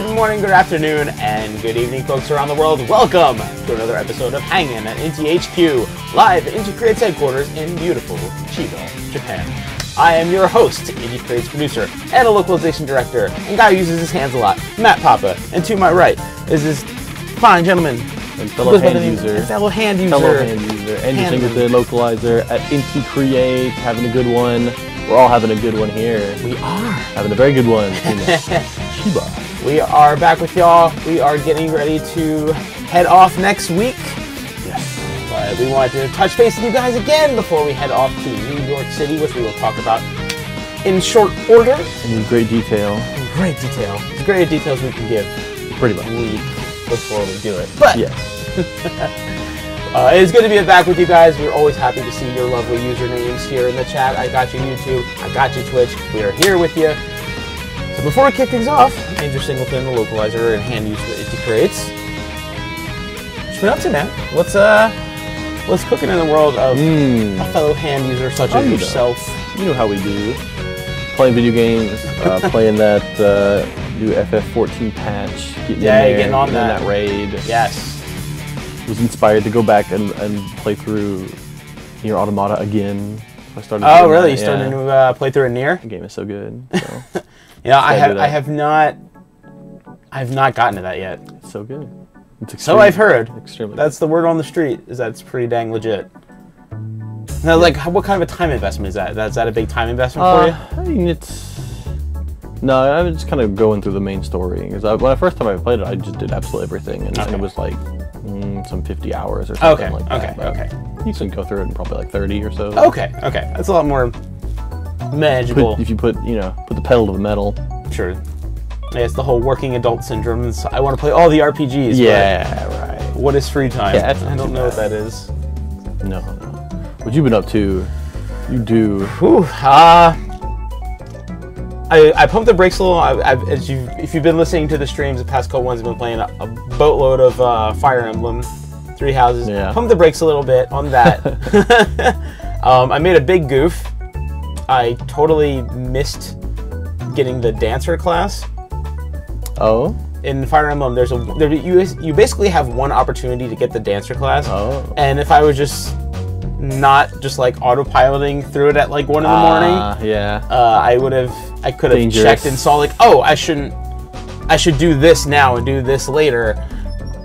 Good morning, good afternoon, and good evening, folks around the world. Welcome to another episode of Hangin at Inti HQ, live at Inti Creates headquarters in beautiful Chiba, Japan. I am your host, Inti Creates producer, and a localization director, and guy who uses his hands a lot, Matt Papa. And to my right is this fine gentleman, and fellow hand user, and and just with the localizer at Inti Creates, having a good one. We're all having a good one here. We are having a very good one in Chiba. We are back with y'all. We are getting ready to head off next week. Yes. But we wanted to touch base with you guys again before we head off to New York City, which we will talk about in short order. In great detail. Great detail. As great details we can give. Pretty much. Before we do it. But yes. It's good to be back with you guys. We're always happy to see your lovely usernames here in the chat. I got you YouTube. I got you Twitch. We are here with you. So before we kick things off, Andrew Singleton, the localizer and hand user at Inti Creates. What's been up to, man? What's cooking in the world of a fellow hand user such as yourself? You know how we do. Playing video games, playing that new FF14 patch. Getting on that raid. Yes. Was inspired to go back and play through Nier Automata again. I started. Oh, really? You started to play through a Nier? The game is so good. So. Yeah, I have not gotten to that yet. It's so good. So I've heard. Extremely. That's the word on the street. Is that it's pretty dang legit. Now, like, what kind of a time investment is that? Is that a big time investment for you? I mean, no, I was just kind of going through the main story. Because when the first time I played it, I just did absolutely everything, and it was like some 50 hours or something like that. Okay. You can go through it in probably like 30 or so. Okay. That's a lot more manageable. If you put the pedal to the metal. Sure. Yeah, it's the whole working adult syndrome. I want to play all the RPGs. Yeah, right. What is free time? Yeah, I don't know what that is. No. What you been up to? You do. Whew, I pumped the brakes a little. If you've been listening to the streams, the past couple ones, I've been playing a boatload of Fire Emblem, 3 Houses. Yeah. Pumped the brakes a little bit on that. I made a big goof. I totally missed getting the dancer class. Oh. In Fire Emblem, you basically have one opportunity to get the dancer class. Oh. And if I was just not just like autopiloting through it at like 1 in the morning, yeah, I could have checked and saw like, oh, I should do this now and do this later,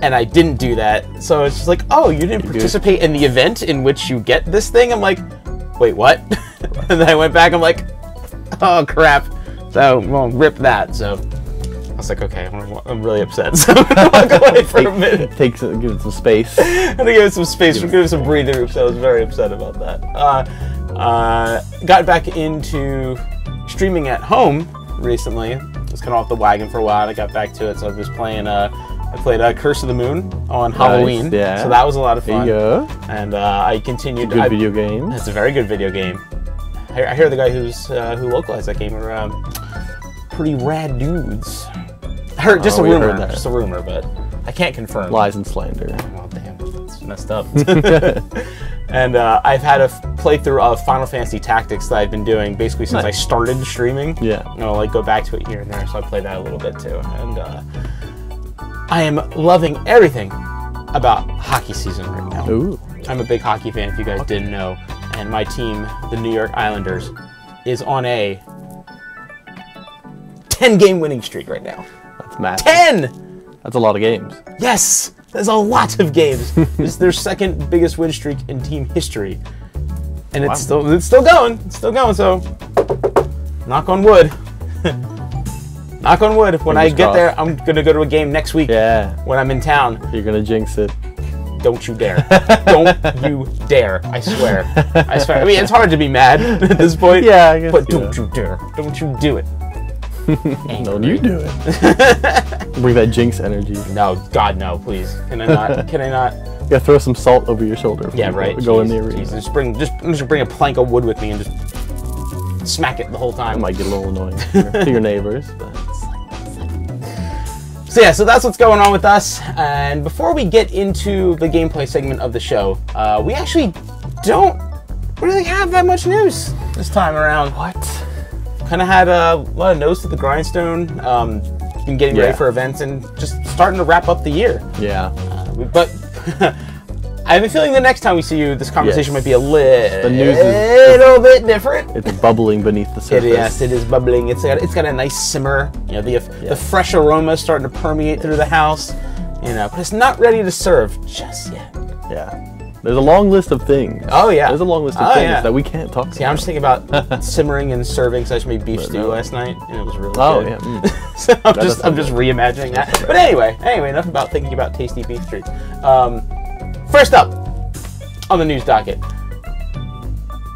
and I didn't do that. So it's just like, oh, you didn't participate in the event in which you get this thing. I'm like, wait, what? And then I went back. I'm like, oh crap. So well, rip that. So I was like, okay, I'm really upset. So I'm gonna walk away for a minute. Give it some space. I'm gonna give it some space. Give it some breathing room. So I was very upset about that. Got back into streaming at home recently. I was kind of off the wagon for a while. I got back to it, so I was playing. I played Curse of the Moon on Halloween. Yeah. So that was a lot of fun. There you go. And I continued. It's a good video game. It's a very good video game. I hear the guy who localized that game are pretty rad dudes. I heard just a rumor, but I can't confirm. Lies and slander. Oh damn, that's messed up. And I've had a playthrough of Final Fantasy Tactics that I've been doing basically since I started streaming. Yeah. You know, like go back to it here and there, so I played that a little bit too. And I am loving everything about hockey season right now. Ooh. I'm a big hockey fan, if you guys didn't know. And my team, the New York Islanders, is on a 10-game winning streak right now. That's massive. 10! That's a lot of games. Yes! There's a lot of games. It's their second biggest win streak in team history. And it's still going. It's still going, so knock on wood. Knock on wood. When I get there, I'm going to go to a game next week. Yeah. When I'm in town. You're going to jinx it. Don't you dare. Don't you dare. I swear. I swear. I mean, it's hard to be mad at this point. Yeah, I guess. But don't you dare. Don't you do it. Don't you do it. Bring that jinx energy. No, God, no, please. Can I not? Can I not? You gotta throw some salt over your shoulder. Yeah, right. Go in the arena. Just bring a plank of wood with me and just smack it the whole time. It might get a little annoying to your neighbors. But. So yeah, so that's what's going on with us. And before we get into the gameplay segment of the show, we actually don't really have that much news this time around. What? Kind of had a lot of nose to the grindstone. been getting ready for events and just starting to wrap up the year. Yeah. But I have a feeling the next time we see you, this conversation might be a little bit different. It's bubbling beneath the surface. Yes, it is bubbling. It's got a nice simmer. You know, the fresh aroma is starting to permeate through the house. You know, but it's not ready to serve just yet. Yeah. There's a long list of things. Oh, yeah. There's a long list of things that we can't talk about. Yeah, I'm just thinking about simmering and serving, because I just made beef stew last night, and it was really good. Oh, yeah. So I'm just reimagining that. But anyway, enough about thinking about tasty beef treats. First up on the news docket,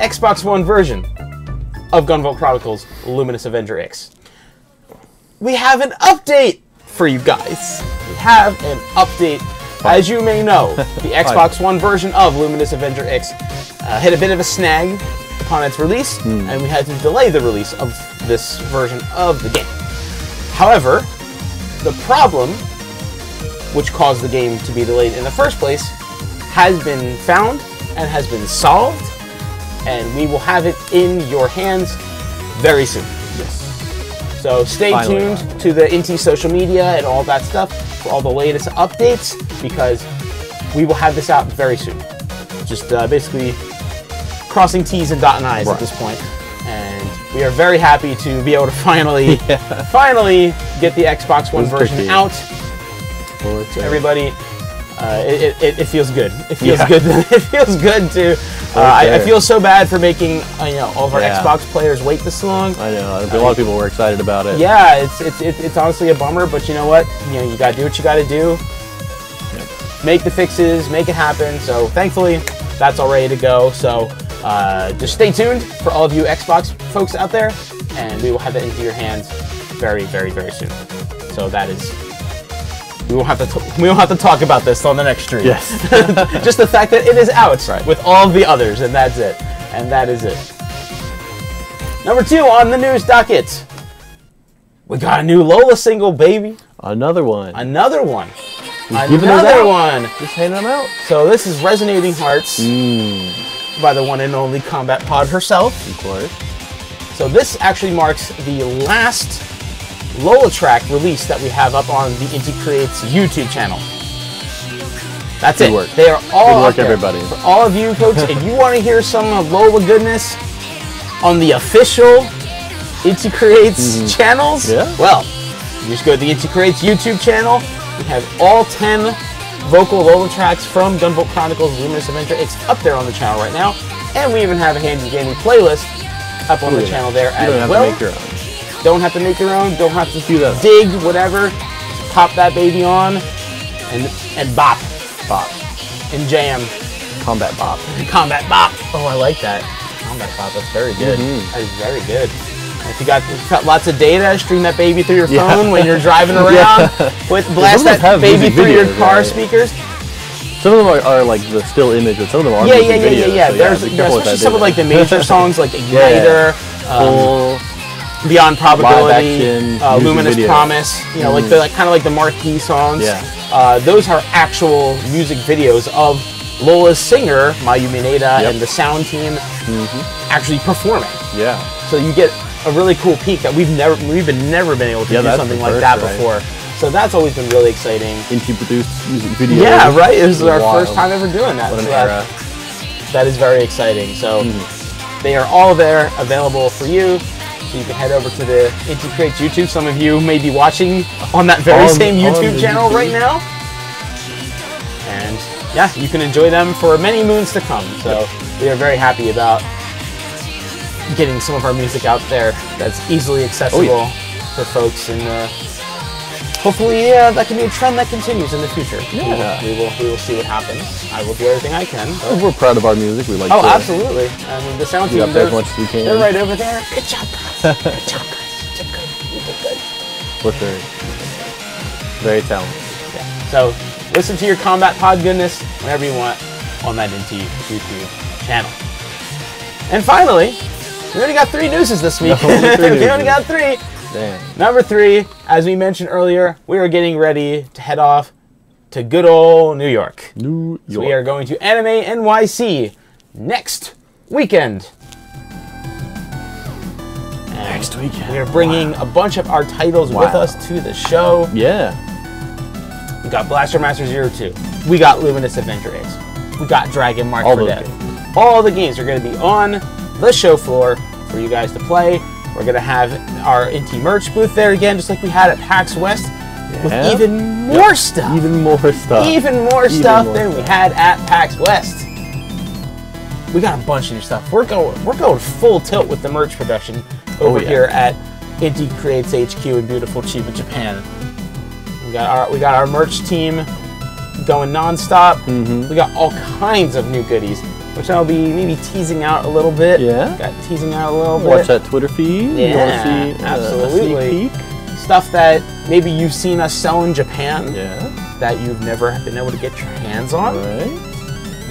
Xbox One version of Gunvolt Chronicles Luminous Avenger X. We have an update for you guys. We have an update. As you may know, the Xbox One version of Luminous Avenger X hit a bit of a snag upon its release, and we had to delay the release of this version of the game. However, the problem, which caused the game to be delayed in the first place, has been found and has been solved, and we will have it in your hands very soon. Yes. So stay tuned to the Inti social media and all that stuff for all the latest updates, because we will have this out very soon. Just basically crossing T's and dotting I's at this point. And we are very happy to be able to finally get the Xbox One version out to everybody. It feels good. It feels good. It feels good to. I feel so bad for making all of our Xbox players wait this long. I know. A lot of people were excited about it. Yeah, it's honestly a bummer, but you know what? You gotta do what you gotta do. Yep. Make the fixes, make it happen. So thankfully, that's all ready to go. So just stay tuned for all of you Xbox folks out there, and we will have it into your hands very, very, very soon. So that is. We won't have to talk about this on the next stream. Yes. Just the fact that it is out with all of the others, and that's it. And that is it. Number 2 on the news docket. We got a new Lola single, baby. Another one. Another one. Another one. Just handing them out. So this is Resonating Hearts by the one and only Combat Pod herself. Of course. So this actually marks the last Lola track release that we have up on the Inti Creates YouTube channel. That's Good it. work. They are all Good work, up there. everybody. For all of you folks, if you want to hear some of Lola goodness on the official Inti Creates channels, well, you just go to the Inti Creates YouTube channel. We have all 10 vocal Lola tracks from Gunvolt Chronicles Luminous Avenger X up there on the channel right now, and we even have a Handy Gaming playlist up on the channel there as well. You don't have to make your own. Don't have to make your own. Don't have to dig, whatever. Just pop that baby on and bop. Bop. And jam. Combat bop. Combat bop. Oh, I like that. Combat bop. That's very good. That is very good. And if you got lots of data, stream that baby through your phone when you're driving around. Blast that baby through your car speakers. Some of them are like the still image, but some of them are music videos. Yeah. There's especially some of like the major songs like Igniter, Beyond Probability, Luminous Promise, like the kind of like the marquee songs. Yeah. Those are actual music videos of Lola's singer, Mayumi Neda, and the sound team actually performing. Yeah. So you get a really cool peek that we've never been able to do something like that before. So that's always been really exciting. Inti produced music video. Yeah, right. This is our first time ever doing that. What an era. That is very exciting. So they are all there, available for you. So you can head over to the Inti Creates YouTube. Some of you may be watching on that very same YouTube channel right now. And yeah, you can enjoy them for many moons to come. So we are very happy about getting some of our music out there that's easily accessible for folks. And hopefully that can be a trend that continues in the future. Yeah. We will see what happens. I will do everything I can. We're proud of our music. We like absolutely. I mean, the sound team, as much as we can. They're right over there. Good job, guys. Good job, guys. You did good. For sure. Very talented. Yeah. So listen to your Combat Pod goodness whenever you want on that Inti YouTube channel. And finally, we only got 3 newses this week. We only got 3. Damn. Number 3, as we mentioned earlier, we are getting ready to head off to good old New York. So we are going to Anime NYC next weekend. Next week. We are bringing a bunch of our titles with us to the show. Yeah. We got Blaster Master 02. We got Luminous Adventure Ace. We got Dragon March for Death. All the games are going to be on the show floor for you guys to play. We're going to have our Inti merch booth there again, just like we had at PAX West, with even more stuff. Even more stuff. Even more stuff than we had at PAX West. We got a bunch of new stuff. We're going full tilt with the merch production over here at Inti Creates HQ in beautiful Chiba, Japan. We got our merch team going nonstop. We got all kinds of new goodies, which I'll be maybe teasing out a little bit. Teasing out a little bit. Watch that Twitter feed. Yeah, you want to see absolutely. A sneak peek? Stuff that maybe you've seen us sell in Japan. Yeah. That you've never been able to get your hands on. Right.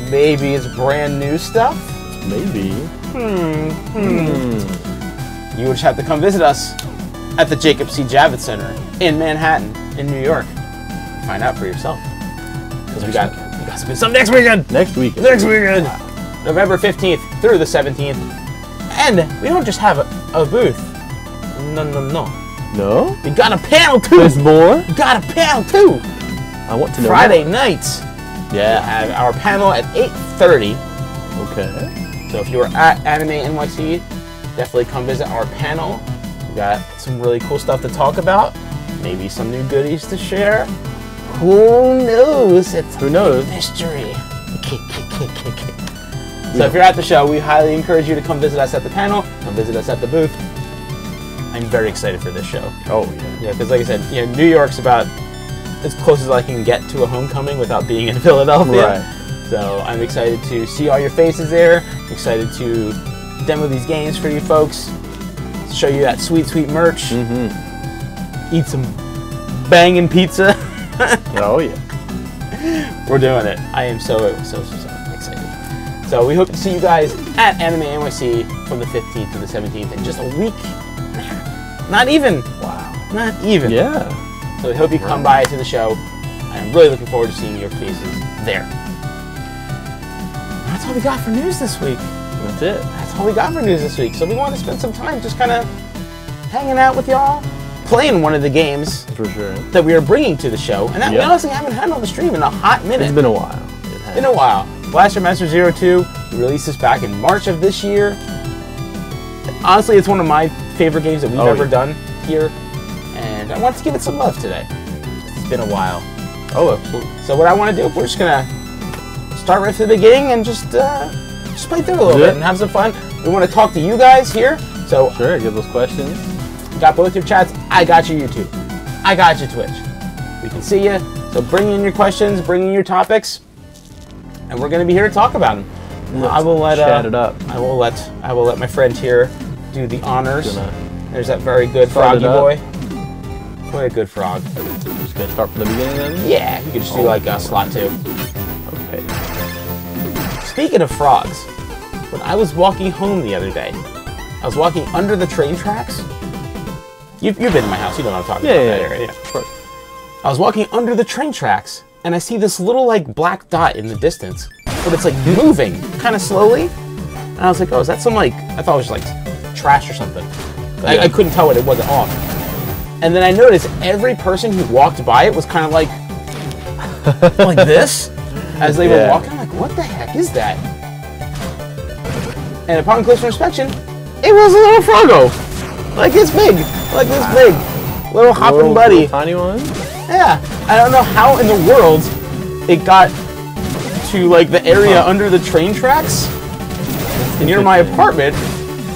Maybe it's brand new stuff. Maybe. You would just have to come visit us at the Jacob C. Javits Center in Manhattan, in New York. Find out for yourself. Because we got some good stuff next weekend. Next weekend. November 15th through the 17th. And we don't just have a booth. No. No? We got a panel too. There's more? We got a panel too. I want to know. Friday nights. Yeah. We have our panel at 8:30. Okay. So if you are at Anime NYC, definitely come visit our panel. We got some really cool stuff to talk about. Maybe some new goodies to share. Who knows? Who knows? Mystery. So if you're at the show, we highly encourage you to come visit us at the panel. Come visit us at the booth. I'm very excited for this show. Oh yeah. Yeah, because like I said, New York's about as close as I can get to a homecoming without being in Philadelphia. Right. So I'm excited to see all your faces there. I'm excited to demo these games for you folks. Show you that sweet, sweet merch. Eat some banging pizza. Oh yeah. We're doing it. I am so excited. So we hope to see you guys at Anime NYC from the 15th to the 17th in just a week. Not even. Wow. Not even. Yeah. So we hope you come by to the show. I'm really looking forward to seeing your faces there. That's all we got for news this week. That's it. That's all we got for news this week. So we want to spend some time just kind of hanging out with y'all, playing one of the games for sure that we are bringing to the show. And that we honestly haven't had on the stream in a hot minute. It's been a while. It's been a while. Blaster Master 02, we released this back in March of this year. Honestly, it's one of my favorite games that we've ever done here. And I want to give it some love today. It's been a while. Oh, absolutely. So what I want to do, we're just going to start right from the beginning and just play through a little bit and have some fun. We want to talk to you guys here. So sure, give those questions. Got both your chats. I got you, YouTube. I got you, Twitch. We can see you. So bring in your questions, bring in your topics, and we're going to be here to talk about them. I will let chat it up. I will let my friend here do the honors. There's that very good froggy boy. What a good frog. Just gonna start from the beginning then? Yeah, you could just do like slot 2. Okay. Speaking of frogs, when I was walking home the other day, I was walking under the train tracks. You've been in my house, you know what I'm talking about. That area. Of course. I was walking under the train tracks, and I see this little like black dot in the distance, but it's like moving kind of slowly. And I was like, oh, is that some like, I thought it was like trash or something. I couldn't tell it wasn't off. And then I noticed every person who walked by it was kind of like this as they were walking. I'm like, what the heck is that? And upon closer inspection, it was a little froggo. Like this big. Like this big. Little hopping buddy. Little tiny one? Yeah. I don't know how in the world it got to like the area under the train tracks near my apartment.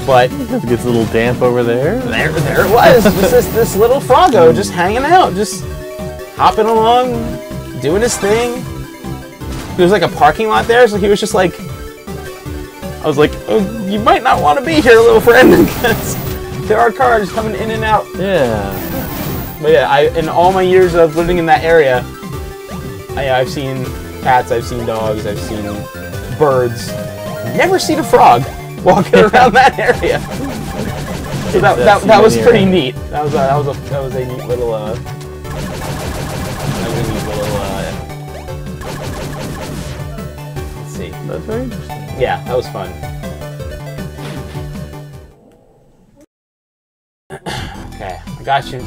But it gets a little damp over there. There it was. Just this little froggo just hanging out, just hopping along, doing his thing. There was like a parking lot there, so he was just like, I was like, oh, you might not want to be here, little friend, because there are cars coming in and out. Yeah. But yeah, in all my years of living in that area, I've seen cats, I've seen dogs, I've seen birds. Never seen a frog walking around that area. So that was pretty neat. That was a neat little let's see. That's very interesting. Yeah, that was fun. got you.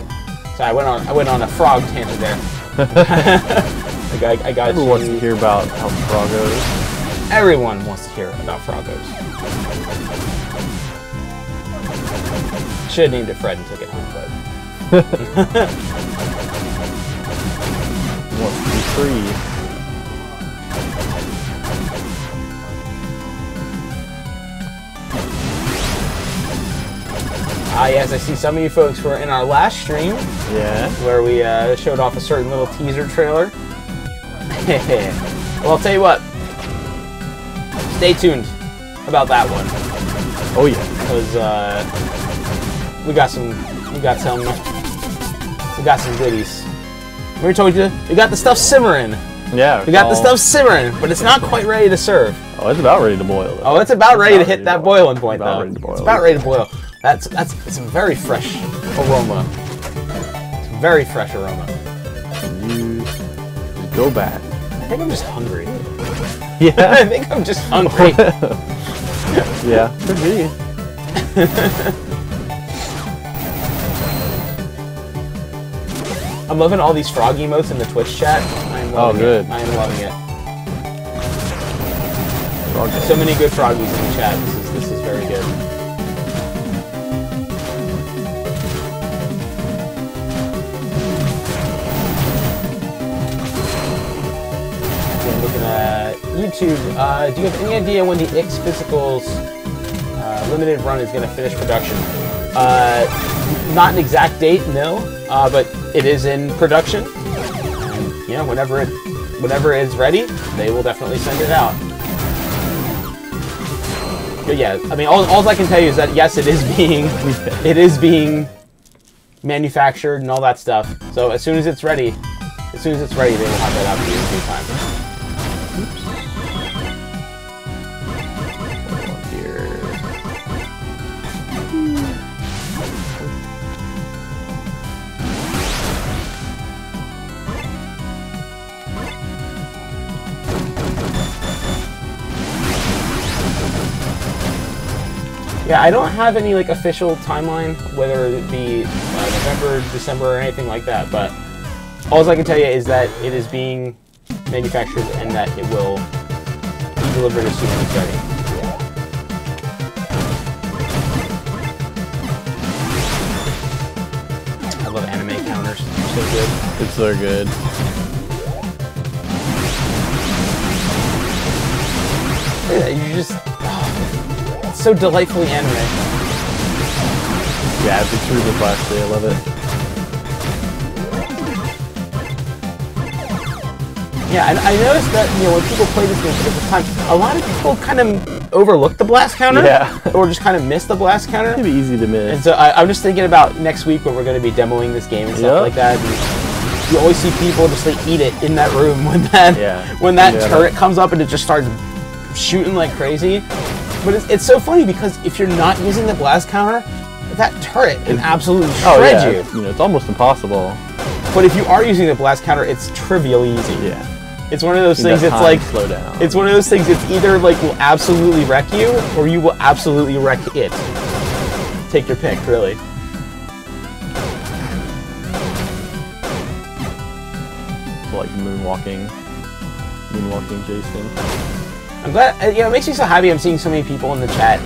So I went on a frog tangent there. I got Everyone wants to hear about how Froggos. Everyone wants to hear about Froggos. Should have named it Fred and took it home, but. Wants to be free. Yes, I see some of you folks were in our last stream. Yeah. Where we showed off a certain little teaser trailer. Well, I'll tell you what. Stay tuned about that one. Oh yeah. Because we got some goodies. We told you we got the stuff simmering. Yeah. We got the stuff simmering, but it's not quite ready to serve. Oh, it's about ready to boil. Though. Oh, it's about ready to hit that boiling point, though. It's about ready to boil. It's a very fresh aroma. It's a very fresh aroma. You go back. I think I'm just hungry. Yeah. I think I'm just hungry. Yeah, could be. I'm loving all these frog emotes in the Twitch chat. I am loving good. it. I am loving it. Frog So many good froggies in the chat. This is very good. Okay, I'm looking at YouTube. Do you have any idea when the X Physicals limited run is going to finish production? Not an exact date, no. But it is in production. And, you know, whenever it's ready, they will definitely send it out. But yeah, I mean, all I can tell you is that yes, it is being manufactured and all that stuff. So as soon as it's ready, they will have that out for you in due time. Yeah, I don't have any like official timeline, whether it be November, December, or anything like that. But all I can tell you is that it is being manufactured and that it will be delivered as soon as it's ready. I love anime counters; they're so good. It's so good. Yeah, you just. So delightfully anime. Yeah, it's true this last day. I love it. Yeah, and I noticed that, you know, when people play this game for the first time, a lot of people kind of overlook the blast counter. Yeah. Or just kind of miss the blast counter. It'd be easy to miss. And so I'm just thinking about next week when we're going to be demoing this game and stuff like that. And you always see people just like eat it in that room when that turret comes up and it just starts shooting like crazy. But it's so funny because if you're not using the blast counter, that turret can absolutely shred you. You know, it's almost impossible. But if you are using the blast counter, it's trivially easy. Yeah. It's one of those things. It's like slow down. It's one of those things. It's either like will absolutely wreck you, or you will absolutely wreck it. Take your pick, really. Like moonwalking Jason. I'm glad, you know, it makes me so happy I'm seeing so many people in the chat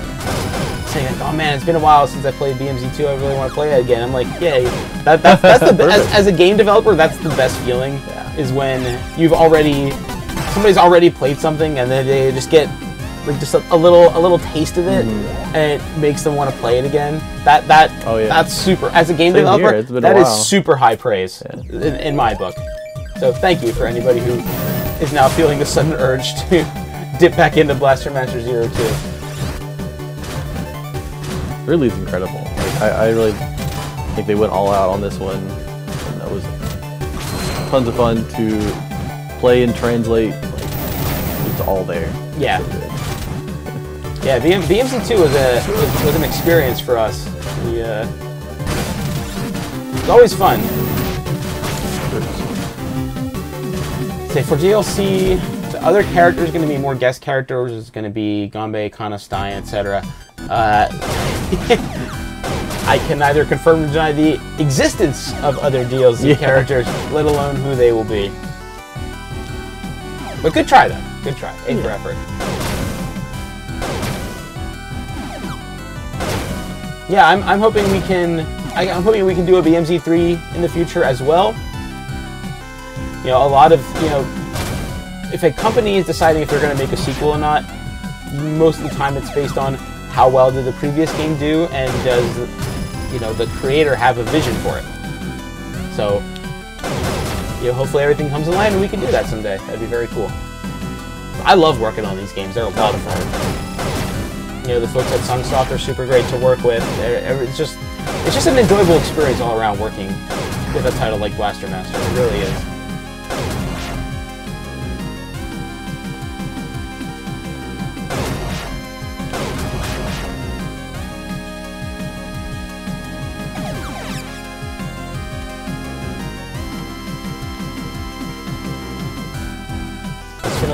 saying like, oh man, it's been a while since I played BMZ2, I really want to play it again. I'm like, yay. That's the as a game developer, that's the best feeling, is when somebody's already played something and then they just get like just a little taste of it, and it makes them want to play it again. That's super. As a game developer, that is super high praise in my book. So thank you for anybody who is now feeling the sudden urge to dip back into Blaster Master 02. Really is incredible. Like, I really think they went all out on this one, and that was tons of fun to play and translate. Like, it's all there. Yeah. So yeah, BMZ2 was an experience for us. It's always fun. Say for DLC, the other characters are going to be more guest characters. It's going to be Ganbei, Kana, Stein, etc. I I can neither confirm or deny the existence of other DLC characters, let alone who they will be. But good try, though. Good try. A for effort. Yeah, I'm hoping we can. I'm hoping we can do a BMZ3 in the future as well. You know, a lot of if a company is deciding if they're going to make a sequel or not, most of the time it's based on how well did the previous game do, and does the creator have a vision for it. So, hopefully everything comes in line and we can do that someday. That'd be very cool. I love working on these games. They're a lot of fun. The folks at Sunsoft are super great to work with. It's just an enjoyable experience all around working with a title like Blaster Master. It really is.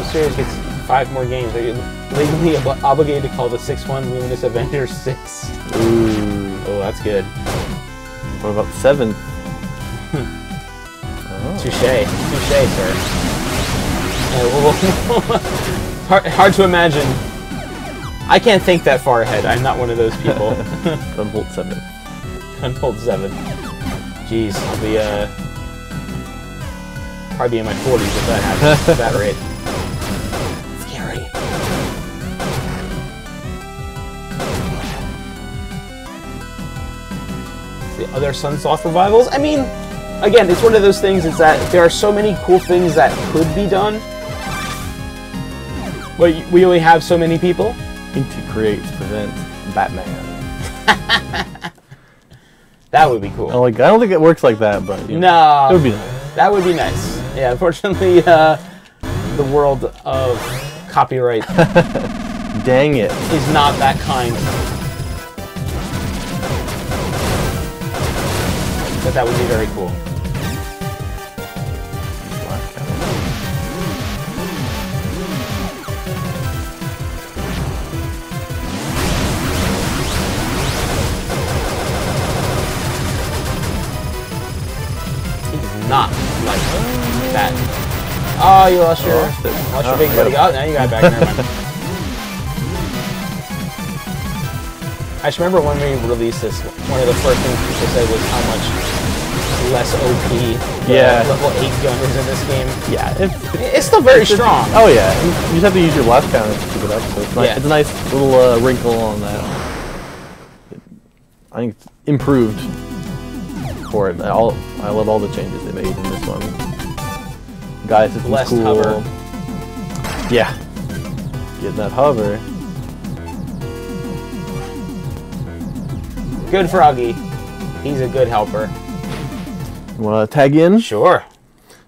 Series gets 5 more games. Are you legally obligated to call the 6th one Luminous Avengers 6? Ooh. Oh, that's good. What about the 7th? Touché. Touché, sir. Hard to imagine. I can't think that far ahead. I'm not one of those people. Gunvolt 7th. Gunvolt 7th. Jeez, I'll be probably in my 40s if that happens at that rate. The other Sunsoft revivals. I mean, again, it's one of those things is that there are so many cool things that could be done, but we only have so many people. Inti Creates presents Batman. That would be cool. I don't think it works like that, but no, it would be nice. That would be nice. Yeah, unfortunately, the world of copyright, dang it, is not that kind. But that would be very cool. He's not like that. Oh, you lost your big buddy. Oh, now you got it back. Never mind. I just remember when we released this, one of the first things people said was how much less OP level 8 gun is in this game. Yeah, it's still very strong. Oh yeah, you just have to use your blast counter to keep it up. So it's nice. It's a nice little wrinkle on that. I think it's improved for it. I love all the changes they made in this one. Guys, it's less cool. Hover. Yeah, getting that hover. Good Froggy. He's a good helper. You wanna tag in? Sure.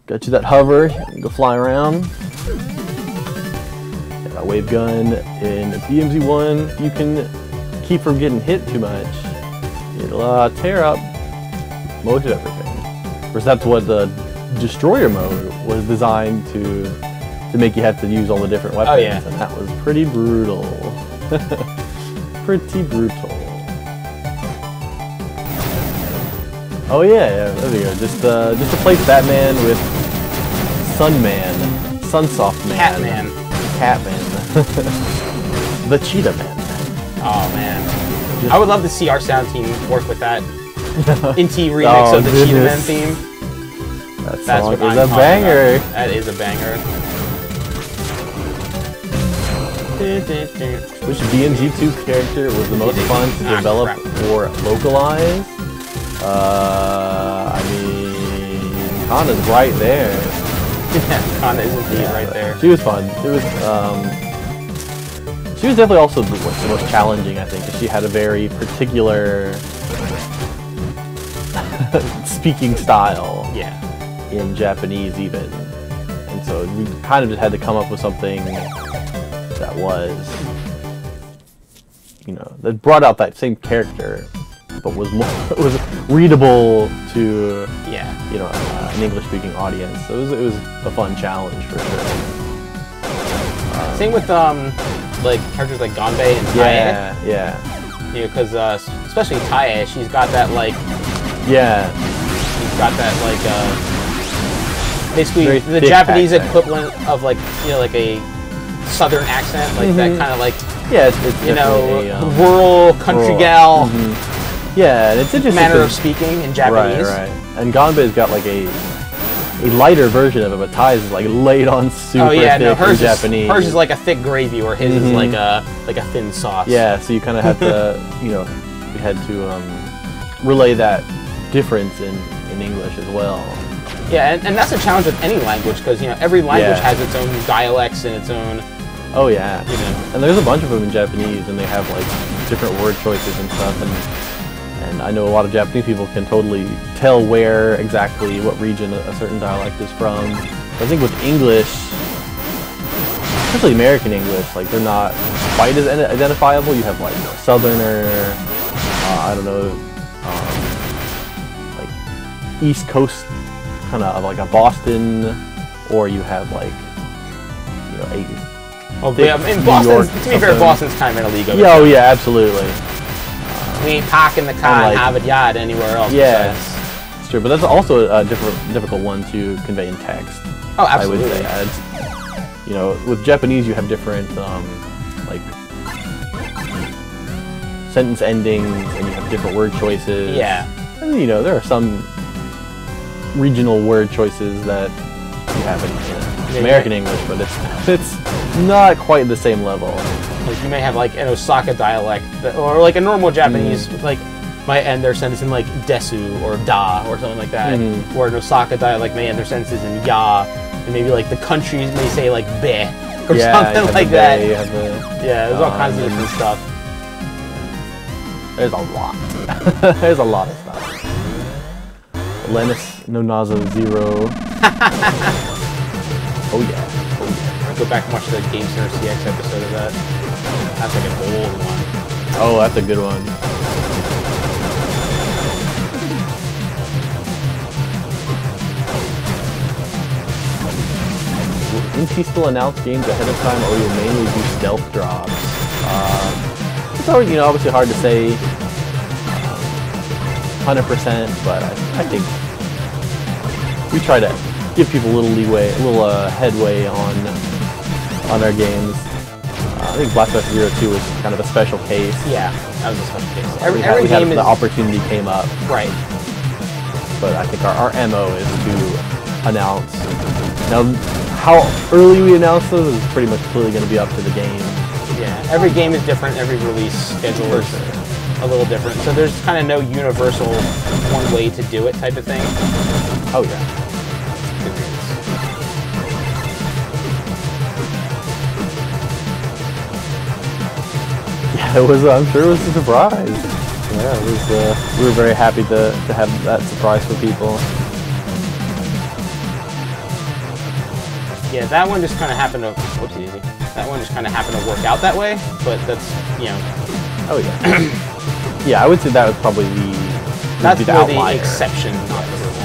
Got you that hover. You can go fly around. Got that wave gun in BMZ1. You can keep from getting hit too much. It'll tear up most of everything. Of course, that's what the Destroyer mode was designed to make you have to use all the different weapons. Oh, yeah. And that was pretty brutal. Pretty brutal. Oh yeah, there we go. Just replace Batman with Sunsoft Man. Catman. The Cheetah Man. Oh man, I would love to see our sound team work with that Inti remix of the Cheetah Man theme. That's what is a banger. That is a banger. Which BMZ2 character was the most fun to develop or localize? I mean, Kana's right there. Yeah, Kana is indeed right there. She was fun. It was, she was definitely also the most challenging, I think, because she had a very particular speaking style. Yeah. In Japanese, even. And so we kind of just had to come up with something that was, that brought out that same character, but was readable to an English-speaking audience. So it was a fun challenge for sure. Same with like characters like Ganbei and Kaie. Yeah. You know, because especially Tae, she's got that like. Yeah. She's got that like basically Very the thick Japanese accent. equivalent of like like a southern accent, like that kind of like it's you know a, rural country gal yeah, and it's interesting manner of speaking in Japanese. Right. And Ganbei's got like a lighter version of it, but Tai's is like laid on super thick in Japanese. Hers is like a thick gravy, or his is like a thin sauce. Yeah, so you kind of have to, you had to relay that difference in English as well. Yeah, and that's a challenge with any language, because every language has its own dialects and its own. Oh yeah. And there's a bunch of them in Japanese, and they have like different word choices and stuff, and I know a lot of Japanese people can totally tell where exactly what region a certain dialect is from. I think with English, especially American English, like they're not quite as identifiable. You have like Southerner, I don't know, like East Coast, kind of like a Boston, or you have like a. Oh yeah, in Boston, to be fair, Boston's kind of in a league of its own. Oh yeah, absolutely. We ain't parking the car in Harvard Yard anywhere else. Yeah, it's true, but that's also a difficult one to convey in text. Oh, absolutely. I would say, with Japanese you have different like sentence endings, and you have different word choices. Yeah. And there are some regional word choices that you have in American English, but it's not quite the same level. Like you may have like an Osaka dialect, or like a normal Japanese like might end their sentence in like desu or da or something like that. Or an Osaka dialect may end their sentences in ya, and maybe like the countries may say like be or something like that. There's all kinds of different stuff. There's a lot. There's a lot of stuff. Lennis no Nazo 0. Oh yeah. Go back and watch the Game Center CX episode of that. That's like an old one. Oh, that's a good one. Will Inti still announce games ahead of time, or you'll mainly do stealth drops? It's always, obviously hard to say 100%, but I think we try to give people a little leeway, a little headway on our games. I think Black Ops 02 was kind of a special case. Yeah, that was a special case. Every game is... the opportunity came up. Right. But I think our MO is to announce. Now, how early we announce those is pretty much clearly going to be up to the game. Yeah, every game is different. Every release schedule is a little different. So there's kind of no universal one way to do it type of thing. Oh yeah. It was. I'm sure it was a surprise. Yeah, it was. We were very happy to have that surprise for people. Yeah, that one just kind of happened to. Whoopsie. That one just kind of happened to work out that way. But that's Oh yeah. Yeah, I would say that was probably the outlier. The exception, not the rule.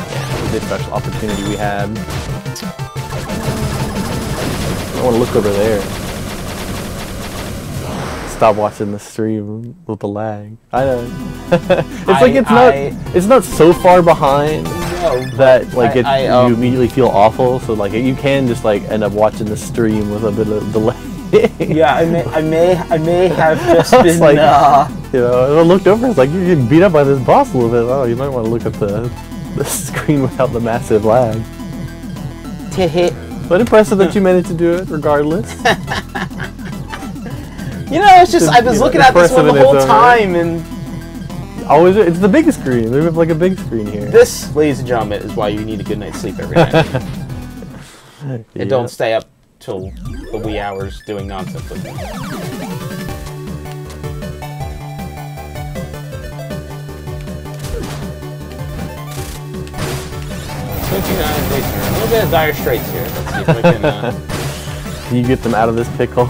Yeah, the special opportunity we had. I want to look over there. Stop watching the stream with the lag. I know. It's not so far behind that you immediately feel awful. So like you can just like end up watching the stream with a bit of delay. Yeah, I may have just been like, I looked over. It's like you're getting beat up by this boss a little bit. Oh, you might want to look at the screen without the massive lag. But impressive that you managed to do it regardless. It's just I was looking at this one the whole time, and always it's the biggest screen. We have like a big screen here. This, ladies and gentlemen, is why you need a good night's sleep every night. And don't stay up till the wee hours doing nonsense with me. A little bit of dire straits here. Let's see if we can. Can you get them out of this pickle?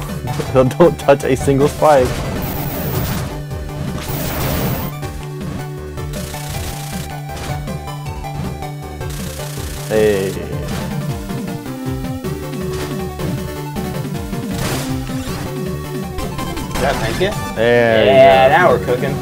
Don't touch a single spike. Hey. Yeah, thank you. There yeah, you go. now we're cooking.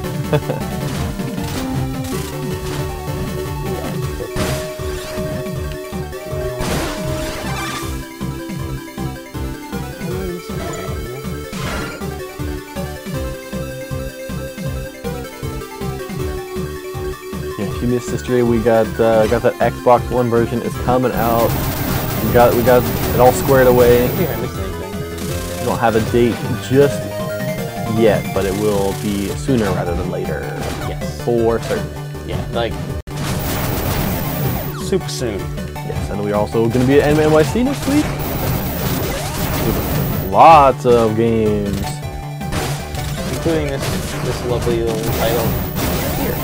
Yeah, if you missed the stream, we got that Xbox One version is coming out. We got it all squared away. I don't think I missed anything. We don't have a date just yet, but it will be sooner rather than later. Yes. For certain. Yeah, like super soon. Yes, and we're also going to be at NYC next week. With lots of games. Including this lovely little title here.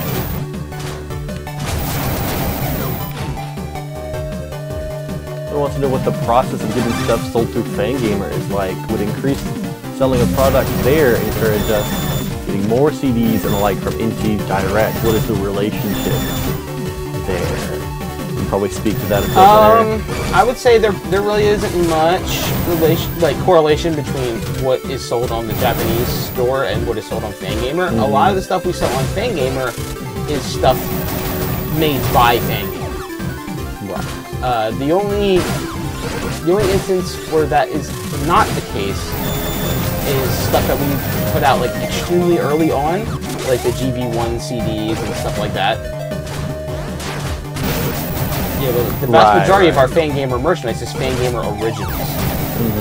I want to know what the process of getting stuff sold through Fangamer is like. Would increase selling a product there encourage us getting more CDs and the like from Inti Direct? What is the relationship there? You can probably speak to that a bit better. I would say there really isn't much correlation between what is sold on the Japanese store and what is sold on Fangamer. A lot of the stuff we sell on Fangamer is stuff made by Fangamer. Right. The only instance where that is not the case is stuff that we put out like extremely early on, like the GV1 CDs and stuff like that. Yeah, but the vast majority of our Fangamer merchandise is Fangamer originals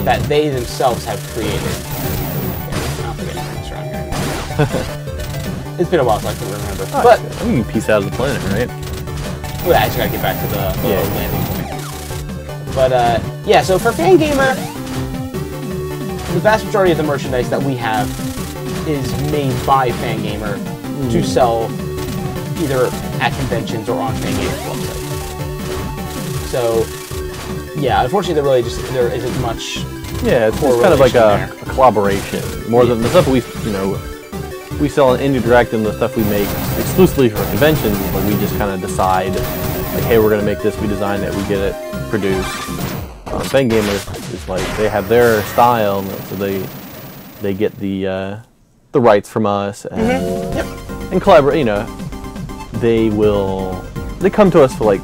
that they themselves have created. Okay, I'm forgetting things around here anymore. It's been a while, so I can't remember. Oh, but I mean, you can piece out of the planet, right? well, I just gotta get back to the landing point. But yeah, so for Fangamer, the vast majority of the merchandise that we have is made by Fangamer to sell either at conventions or on Fangamer's website. So, yeah, unfortunately, there isn't much. Yeah, it's kind of like a collaboration more than the stuff we we sell on Inti Direct and the stuff we make exclusively for conventions. Like we just kind of decide, like, hey, we're gonna make this. We design it. We get it produced. Fangamer is like they have their style, so they get the rights from us and and collaborate. You know, they come to us for like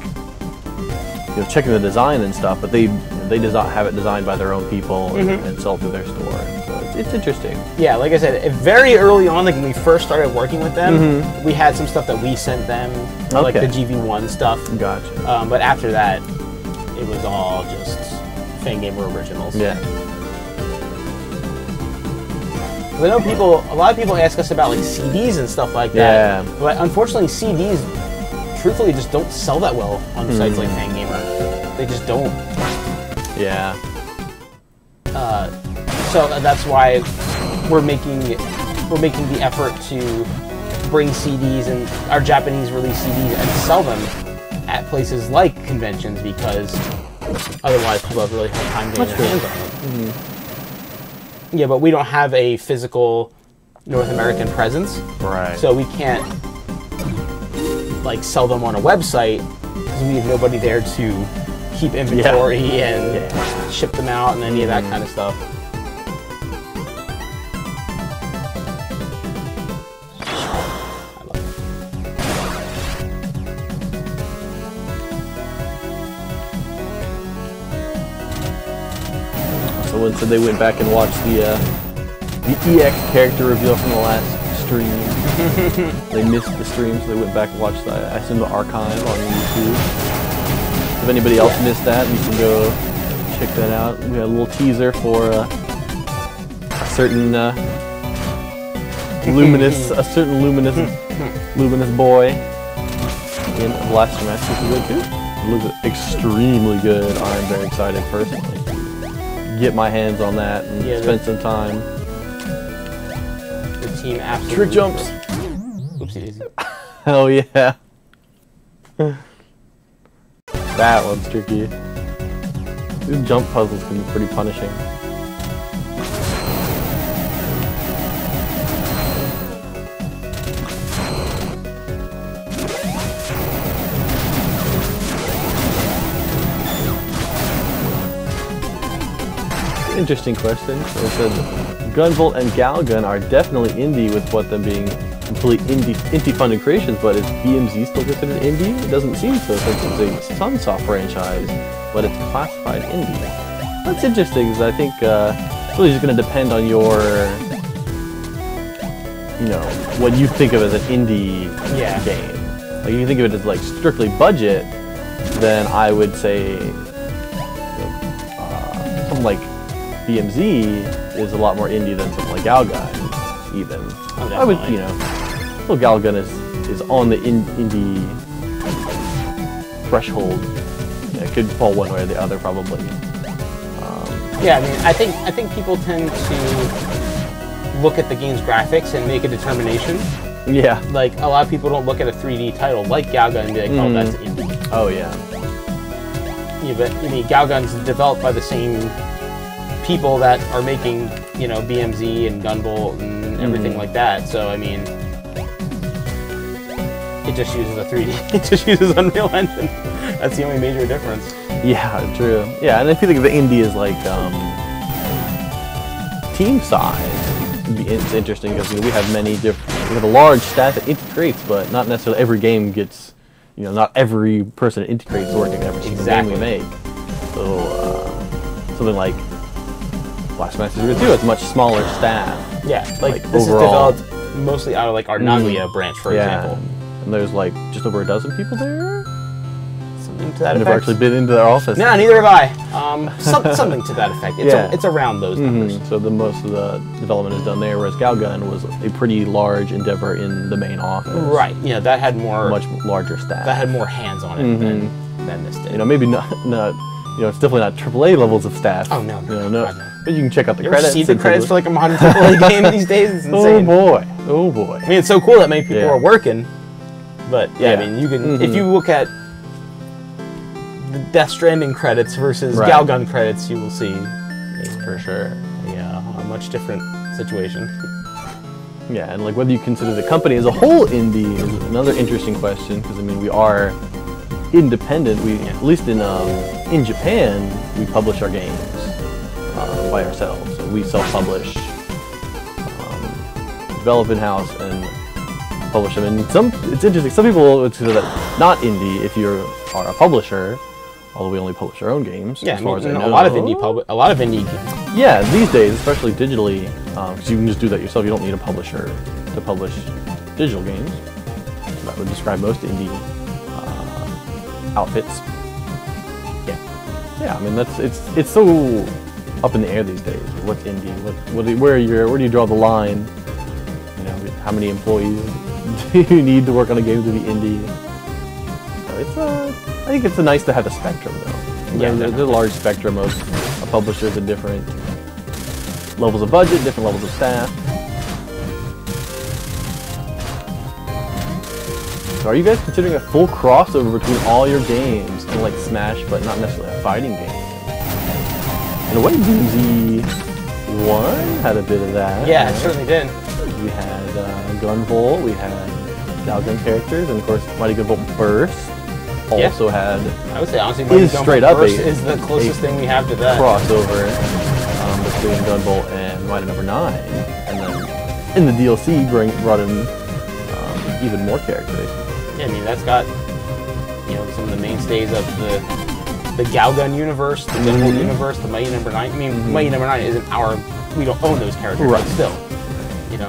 checking the design and stuff, but they have it designed by their own people and sell through their store. So it's interesting. Yeah, like I said, very early on, like when we first started working with them, we had some stuff that we sent them, like the GV1 stuff. Gotcha. But after that, it was all just Fangamer originals. Yeah. I know a lot of people ask us about like CDs and stuff like that. Yeah. But unfortunately, CDs, truthfully, just don't sell that well on sites like Fangamer. They just don't. Yeah. So that's why we're making the effort to bring CDs and our Japanese release CDs and sell them at places like conventions, because otherwise people have really hard time getting their hands on them. Yeah, but we don't have a physical North American presence, right? So we can't like sell them on a website because we have nobody there to keep inventory and ship them out and any of that kind of stuff. Someone said they went back and watched the EX character reveal from the last stream. They missed the stream, so they went back and watched I assume the archive on YouTube. If anybody else missed that, you can go check that out. We had a little teaser for a certain luminous boy in the last match, which is really good. It looks extremely good. I'm very excited personally. Get my hands on that and spend some time. The team absolutely. Trick jumps. Oopsie. Hell yeah. That one's tricky. These jump puzzles can be pretty punishing. Interesting question. So it said, Gunvolt and Galgun are definitely indie with what them being complete indie-funded creations, but is BMZ still considered indie? It doesn't seem so since it's a Sunsoft franchise, but it's classified indie. That's interesting, because I think it's really just going to depend on your, what you think of as an indie game. Like, if you think of it as like strictly budget, then I would say something like BMZ is a lot more indie than something like Galgun, even. Oh, I would, well, Galgun is on the indie threshold. Yeah, it could fall one way or the other, probably. Yeah, I mean, I think people tend to look at the game's graphics and make a determination. Yeah. Like, a lot of people don't look at a 3D title like Galgun and be like, oh, that's indie. Oh, yeah. Yeah, but, I mean, Galgun's developed by the same people that are making, BMZ and Gunvolt and everything like that. So, I mean, it just uses a 3D. It just uses Unreal Engine. That's the only major difference. Yeah, true. Yeah, and if you think of the indie as like team size, it's interesting because we have many different. We have a large staff at Inti Creates, but not necessarily every game gets. Not every person at Inti Creates is working on every single game we make. So something like Blastmaster 2 has a much smaller staff. Yeah, like this overall. is developed mostly out of like our Nagoya branch, for example. And there's like just over a dozen people there. Something to that I've effect. never actually been into their office. No, neither have I. Something to that effect. It's around those numbers. So most of the development is done there, whereas Galgun was a pretty large endeavor in the main office. Right. That had much larger staff. That had more hands on it than this did. Maybe not. It's definitely not AAA levels of staff. Oh no. No. But you can check out the you credits. Ever see the credits for like a modern AAA game these days? It's insane. Oh boy. I mean, it's so cool that many people are working. But I mean, you can if you look at the Death Stranding credits versus Galgun credits, you will see for sure. Yeah, a much different situation. Yeah, and like whether you consider the company as a whole indie is another interesting question, because I mean we are independent. We at least in Japan we publish our games by ourselves. So we self-publish, develop in-house, and publish them. And it's interesting. Some people would consider that not indie if you are a publisher. Although we only publish our own games, as far as I know. A lot of indie. Yeah, these days, especially digitally, because you can just do that yourself. You don't need a publisher to publish digital games. That would describe most indie outfits. Yeah. I mean, it's so up in the air these days. What's indie? Where do you draw the line? How many employees do you need to work on a game to be indie? I think it's nice to have a spectrum, though. Yeah, there's a large spectrum of publishers and different levels of budget, different levels of staff. So are you guys considering a full crossover between all your games, kind of like Smash, but not necessarily a fighting game? In a way, DMZ1 had a bit of that. Yeah, it certainly did. We had Gunvolt, we had Galgun characters, and of course, Mighty Gunvolt Burst also had. I would say honestly, Mighty Gunvolt Burst is the closest thing we have to that crossover between Gunvolt and Mighty Number 9, and then in the DLC brought in even more characters. Yeah, I mean that's got some of the mainstays of the Galgun universe, the Gunvolt universe, the Mighty Number 9. I mean, Mighty Number 9 isn't we don't own those characters, but still,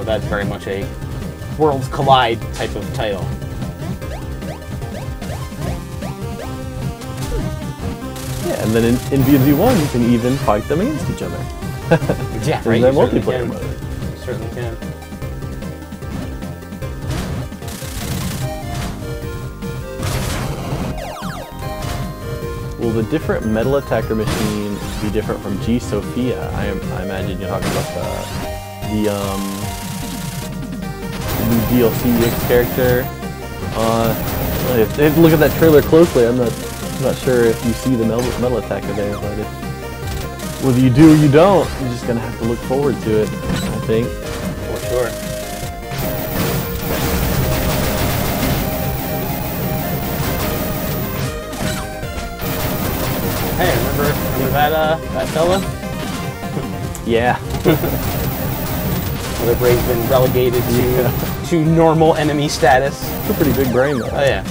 that's very much a Worlds Collide type of title. Yeah, and then in BMZ1 you can even fight them against each other. Yeah, right. In that multiplayer mode. You certainly can. Will the different metal attacker machine be different from G Sophia? I imagine you're talking about the new DLC character. Look at that trailer closely. I'm not sure if you see the metal attacker there, but whether you do or you don't, you're just gonna have to look forward to it, I think. For sure. Hey, remember that fella Yeah. Their brain's been relegated to normal enemy status. It's a pretty big brain, though. Oh yeah.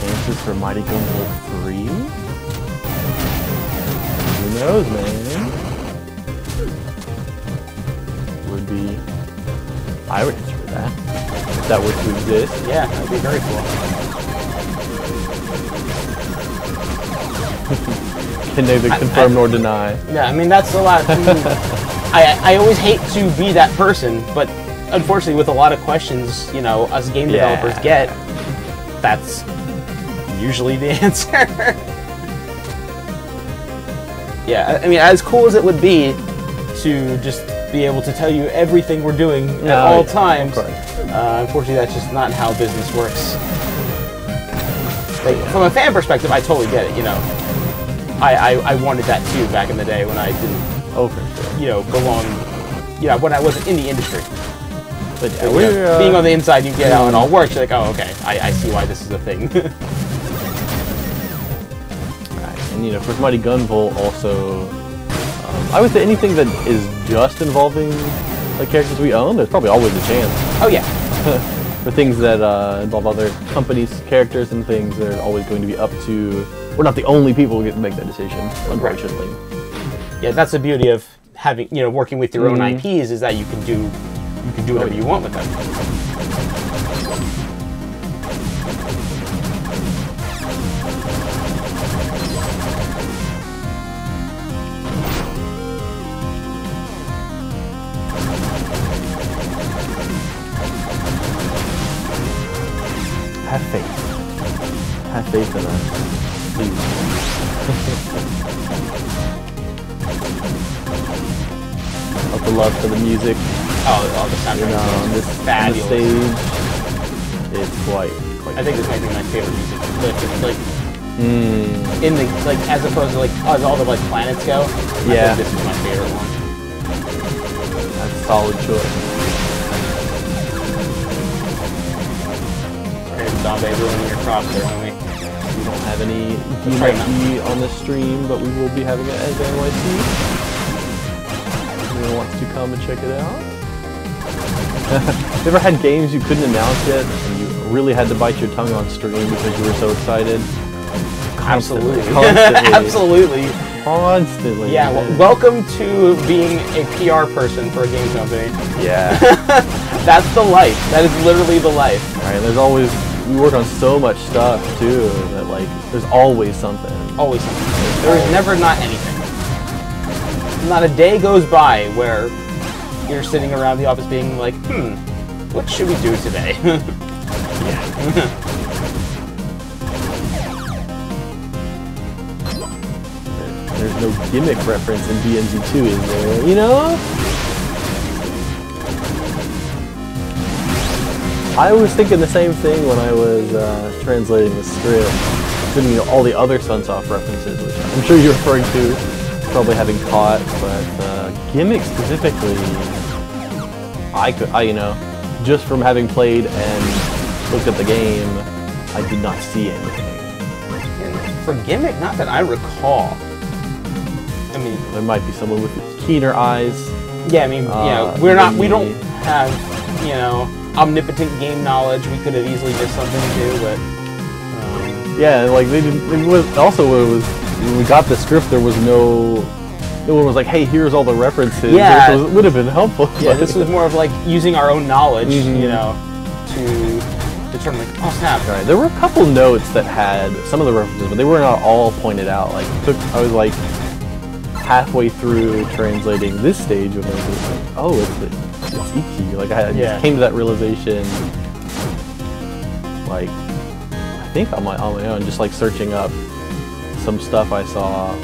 Chances for Mighty Gumball 3? Who knows, man? Would be... I would enter for that. If that were to exist. Yeah, that'd be very cool. Can neither confirm nor deny. Yeah, I mean, that's a lot. I always hate to be that person, but unfortunately, with a lot of questions, you know, us game developers get, that's usually the answer. Yeah, I mean, as cool as it would be to just be able to tell you everything we're doing at all times, unfortunately, that's just not how business works. Like, from a fan perspective, I totally get it, you know. I wanted that too back in the day when I didn't, you know, belong, you know, when I wasn't in the industry. But being on the inside, you get how it all works. You're like, oh, okay, I see why this is a thing. Right, and you know, for Mighty Gunvolt also, I would say anything that is just involving the characters we own, there's probably always a chance. Oh yeah. For things that involve other companies' characters and things, they're always going to be up to. We're not the only people who get to make that decision, unfortunately. Yeah, that's the beauty of having, you know, working with your own IPs, is that you can do whatever you want with them. Have faith. Have faith in us. Please. Of the love for the music. Oh, the soundtrack. You know, on this stage, it's quite. I think this might be my favorite music clip. It's like in the as opposed to as all the planets go. I think this is my favorite one. That's a solid choice. Zombie ruining your crops there, homie. We don't have any DMT on the stream, but we will be having it at NYC. Anyone wants to come and check it out? You ever had games you couldn't announce yet, and you really had to bite your tongue on stream because you were so excited? Absolutely. Constantly. Absolutely. Constantly. Yeah, well, welcome to being a PR person for a game company. Yeah. That's the life. That is literally the life. Right, there's always... We work on so much stuff, too, that, there's always something. Always something. There is never not anything. Not a day goes by where you're sitting around the office being like, what should we do today? Yeah. There's no gimmick reference in DMZ2, is there? You know? I was thinking the same thing when I was translating the script. Thinking of all the other Sunsoft references, which I'm sure you're referring to, probably having caught, but gimmick specifically, you know, just from having played and looked at the game, I did not see anything. For gimmick, not that I recall. I mean, there might be someone with keener eyes. Yeah, I mean, you know, we don't have, you know, omnipotent game knowledge. We could have easily missed something too, but yeah, they didn't. It was also when we got the script, there was no one was like, hey, here's all the references. Yeah, it would have been helpful. Yeah, this was more of using our own knowledge, you know, to determine oh snap. Right, there were a couple notes that had some of the references, but they were not all pointed out. I was halfway through translating this stage when I was like, oh, it's Iki. I just came to that realization, I think on my own, just searching up some stuff I saw.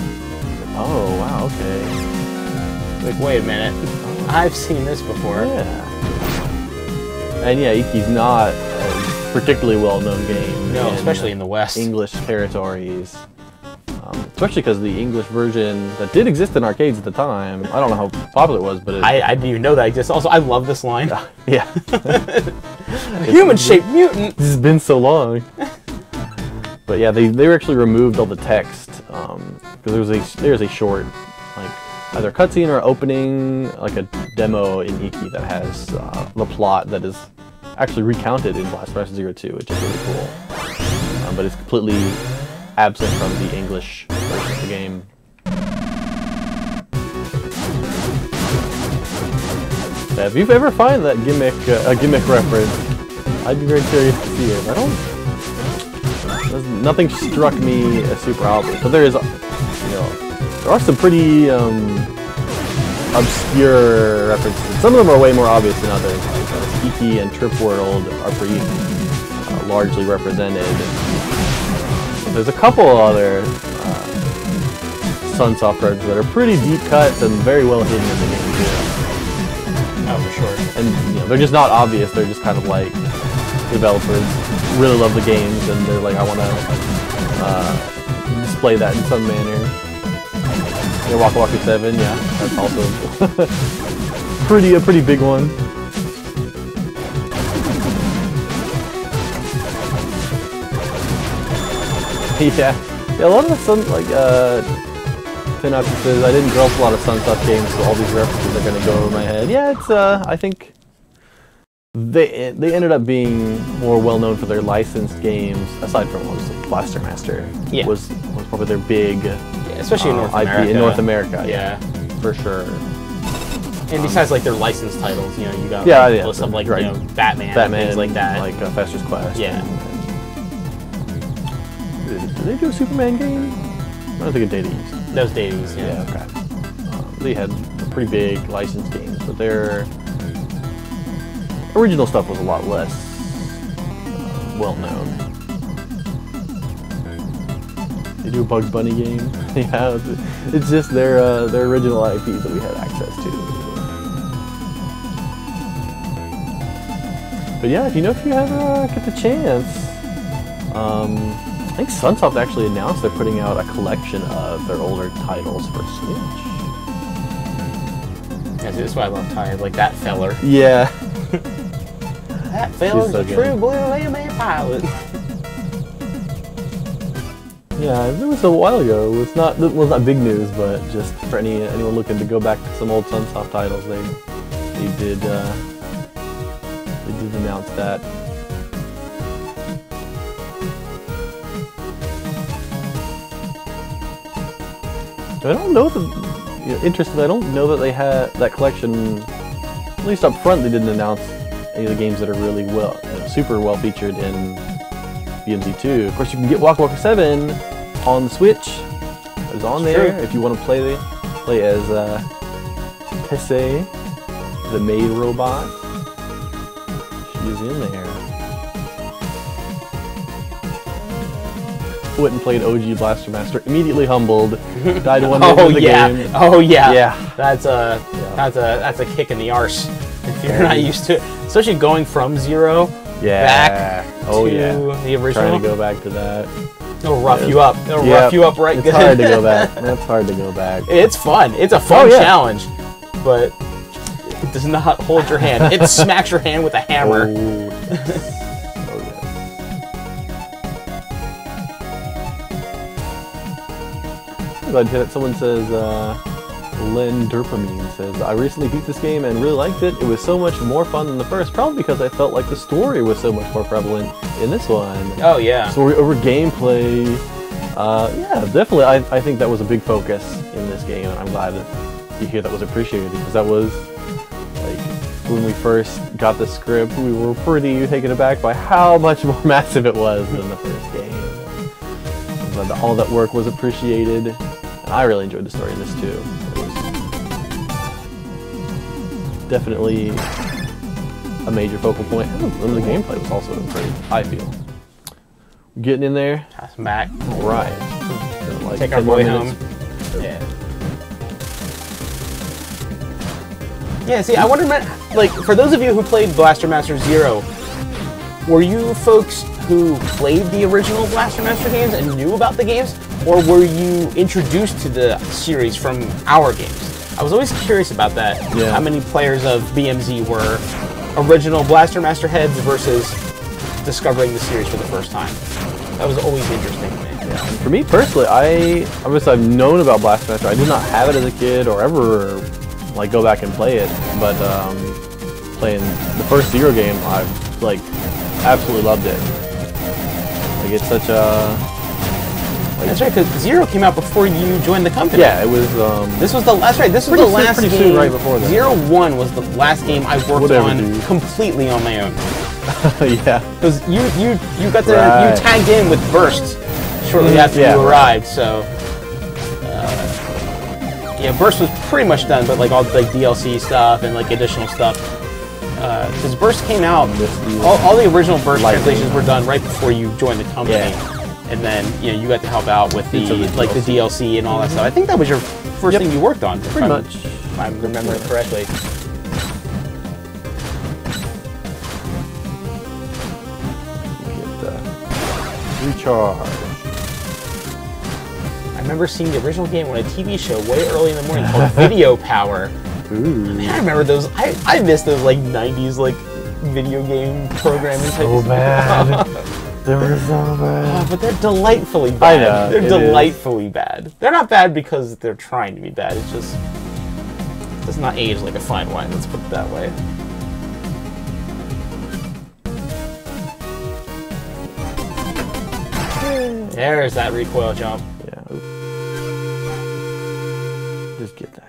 Oh, wow, okay. Wait a minute. I've seen this before. Yeah. And yeah, Iki's not a particularly well-known game. No, especially in the West. English territories. Especially because the English version that did exist in arcades at the time, I don't know how popular it was, but I didn't even know that exists. Also, I love this line. Yeah. Human-shaped mutant! This has been so long. But yeah, they actually removed all the text because there's a short, like either cutscene or opening, like a demo in Iki that has the plot that is actually recounted in Blast Master Zero 2, which is really cool. But it's completely absent from the English version of the game. Yeah, if you've ever find that gimmick reference, I'd be very curious to see it. Nothing struck me as super obvious, but there is, there are some pretty obscure references. Some of them are way more obvious than others. Like Iki and Trip World are pretty largely represented. But there's a couple other Sunsoft references that are pretty deep cuts and very well hidden in the game too. Oh, for sure. And they're just not obvious. They're just kind of like developers really love the games and they're like, I want to display that in some manner. Waka Waka 7, yeah, that's also a pretty big one. Yeah, a lot of the Pinocky says, I didn't grow up a lot of Sunsoft games, so all these references are going to go over my head. Yeah, it's, I think they ended up being more well known for their licensed games, aside from Blaster Master. Yeah. was probably their big especially in North America. IP in North America, yeah, for sure. And besides like their licensed titles, you got stuff like Batman, and things like that, like Fester's Quest. Yeah. Did they do a Superman game? I don't think it Data East. That was Data East, yeah. Okay. They had pretty big licensed games, but their original stuff was a lot less well known. They do a Bugs Bunny game. Yeah, it's just their original IPs that we had access to. But yeah, if you ever get the chance, I think Sunsoft actually announced they're putting out a collection of their older titles for Switch. Yeah, that's why I love Ty, like that feller. Yeah. That feller's a true blue anime pilot. Yeah, it was a while ago. It was not big news, but just for anyone looking to go back to some old Sunsoft titles, they did announce that. I don't know interestingly, I don't know that they had that collection. At least up front, they didn't announce any of the games that are really super well featured in BMZ2. Of course, you can get Waka Waka 7 on the Switch. It's on there if you want to play as Tessay, the maid robot. She's in there. Went and played OG Blaster Master. Immediately humbled. Died one day in the game. Oh yeah. Yeah. That's a kick in the arse if you're not used to it. Especially going from Zero back to the original. Trying to go back to that. It'll rough you up. It'll rough you up right good. It's hard to go back. That's hard to go back. It's fun. It's a fun challenge, but it does not hold your hand. It smacks your hand with a hammer. Someone says, Len Derpamine says, I recently beat this game and really liked it. It was so much more fun than the first, probably because I felt like the story was so much more prevalent in this one. Oh, yeah. Story over gameplay. Yeah, definitely. I think that was a big focus in this game, and I'm glad that you hear that was appreciated, because that was, like, when we first got the script, we were pretty taken aback by how much more massive it was than the first game. But all that work was appreciated. I really enjoyed the story in this too. It was definitely a major focal point. And the gameplay was also great, I feel. Getting in there. That's Mac. Alright. Like take our boy home. Yeah. Yeah, see, I wonder, like, for those of you who played Blaster Master Zero, were you folks who played the original Blaster Master games and knew about the games? Or were you introduced to the series from our games? I was always curious about that. Yeah. How many players of BMZ were original Blaster Master heads versus discovering the series for the first time? That was always interesting to me. Yeah. And for me personally, obviously I've known about Blastmaster. I did not have it as a kid or ever like go back and play it, but playing the first Zero game, I like absolutely loved it. Like it's such a. That's right, because Zero came out before you joined the company. Yeah, it was. This was the last. Right, this was the last game. Soon right before that. Zero 1 was the last game I worked on completely on my own. Yeah. Because you got to you tagged in with Burst shortly after you arrived, so. Yeah, Burst was pretty much done, but like all like DLC stuff and like additional stuff. Because Burst came out, all the original Burst translations were done right before you joined the company. Yeah. And then you got to help out with the like the DLC and all that stuff. I think that was your first thing you worked on. Pretty much, if I'm remembering correctly. Get recharge. I remember seeing the original game on a TV show way early in the morning called Video Power. Ooh. Man, I remember those. I missed those like '90s like video game programming. So bad. They were so bad. Oh, but they're delightfully bad. I know. They're delightfully bad. They're not bad because they're trying to be bad. It's just it does not age like a fine wine. Let's put it that way. There's that recoil jump. Yeah. Just get that.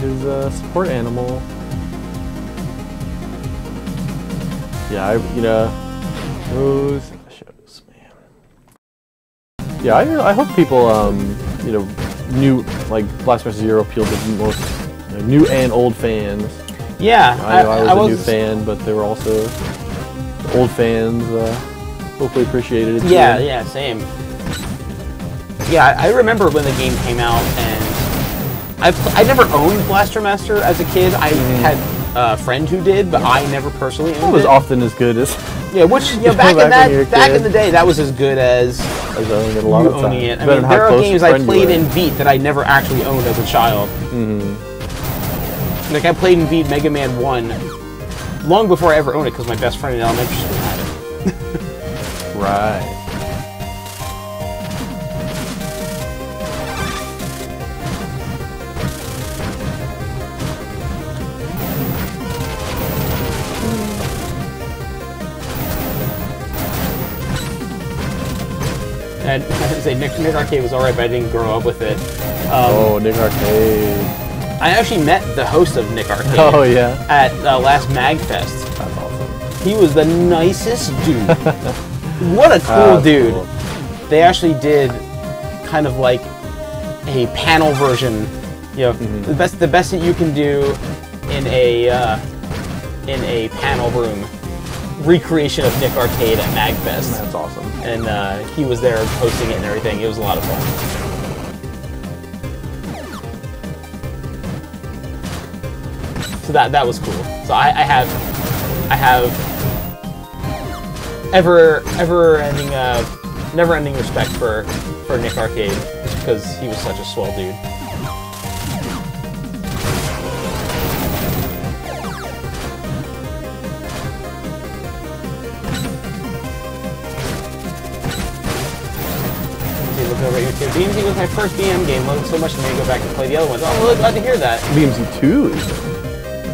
His support animal. Yeah, those shows, man. Yeah, I hope people, new like Blastmaster Zero appealed to most new and old fans. Yeah, I was a new fan, but they were also old fans. Hopefully appreciated it. Yeah, yeah, same. Yeah, I remember when the game came out, and I never owned Blaster Master as a kid. I had a friend who did, but I never personally owned it. It was often as good as. Yeah, which back in the day, that was as good as owning it a lot of owning it. I mean, there are games I played in Beat that I never actually owned as a child. Like I played in Beat Mega Man 1 long before I ever owned it because my best friend in elementary school had it. Right. And I have to say, Nick Arcade was alright, but I didn't grow up with it. Oh, Nick Arcade. I actually met the host of Nick Arcade. Oh, yeah? At last MagFest. That's awesome. He was the nicest dude. What a cool dude. Cool. They actually did kind of like a panel version, the best that you can do in a panel room recreation of Nick Arcade at MagFest. That's awesome. And he was there hosting it and everything. It was a lot of fun. So that was cool. So I have never-ending respect for Nick Arcade, just because he was such a swell dude. Looking over at YouTube. BMZ was my first BM game. Loved it so much that I made me go back and play the other ones. Oh, I'm really glad to hear that. BMZ 2?